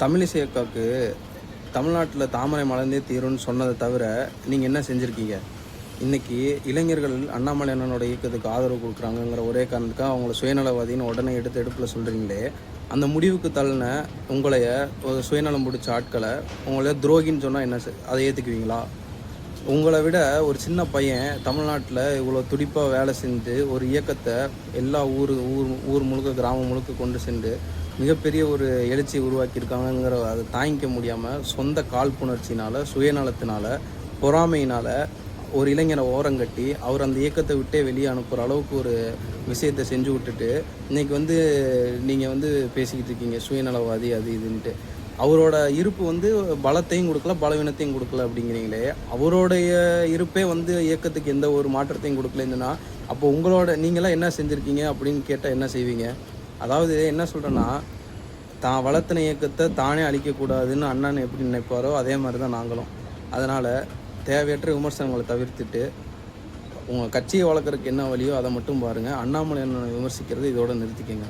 தமிழிசை அக்காவுக்கு தமிழ்நாட்டில் தாமரை மலர்ந்தே தீரும்னு சொன்னதை தவிர நீங்கள் என்ன செஞ்சுருக்கீங்க? இன்றைக்கி இளைஞர்கள் அண்ணாமலை அண்ணனோட இயக்கத்துக்கு ஆதரவு கொடுக்குறாங்கங்கிற ஒரே காரணத்துக்காக அவங்கள சுயநலவாதின்னு உடனே எடுப்பில் சொல்கிறீங்களே, அந்த முடிவுக்கு தள்ளின உங்களைய ஒரு சுயநலம் பிடிச்ச ஆட்களை உங்களைய துரோகின்னு சொன்னால் என்ன அதை ஏற்றுக்குவீங்களா? உங்களை விட ஒரு சின்ன பையன் தமிழ்நாட்டில் இவ்வளோ துடிப்பாக வேலை செஞ்சு ஒரு இயக்கத்தை எல்லா ஊர் முழுக்க கிராமம் முழுக்க கொண்டு சென்று மிகப்பெரிய ஒரு எழுச்சியை உருவாக்கியிருக்காங்கங்கிற அதை தாங்கிக்க முடியாமல் சொந்த காழ்ப்புணர்ச்சினால், சுயநலத்தினால, பொறாமையினால் ஒரு இளைஞரை ஓரங்கட்டி அவர் அந்த இயக்கத்தை விட்டே வெளியே அனுப்புகிற அளவுக்கு ஒரு விஷயத்தை செஞ்சு விட்டுட்டு இன்றைக்கி நீங்கள் பேசிக்கிட்டு இருக்கீங்க சுயநலவாதி அது இதுன்ட்டு. அவரோட இருப்பு பலத்தையும் கொடுக்கல, பலவீனத்தையும் கொடுக்கல அப்படிங்கிறீங்களே. அவருடைய இருப்பே இயக்கத்துக்கு எந்த ஒரு மாற்றத்தையும் கொடுக்கலன்னா அப்போ நீங்களாம் என்ன செஞ்சுருக்கீங்க அப்படின்னு கேட்டால் என்ன செய்வீங்க? அதாவது என்ன சொல்கிறேன்னா, தான் வளர்த்தின இயக்கத்தை தானே அழிக்கக்கூடாதுன்னு அண்ணன் எப்படி நினைப்பாரோ அதே மாதிரி தான் நாங்களும். அதனால் தேவையற்ற விமர்சனங்களை தவிர்த்துட்டு உங்கள் கட்சியை வளர்க்குறதுக்கு என்ன வழியோ அதை மட்டும் பாருங்கள். அண்ணாமலை அண்ணனை விமர்சிக்கிறது இதோடு நிறுத்திக்கங்க.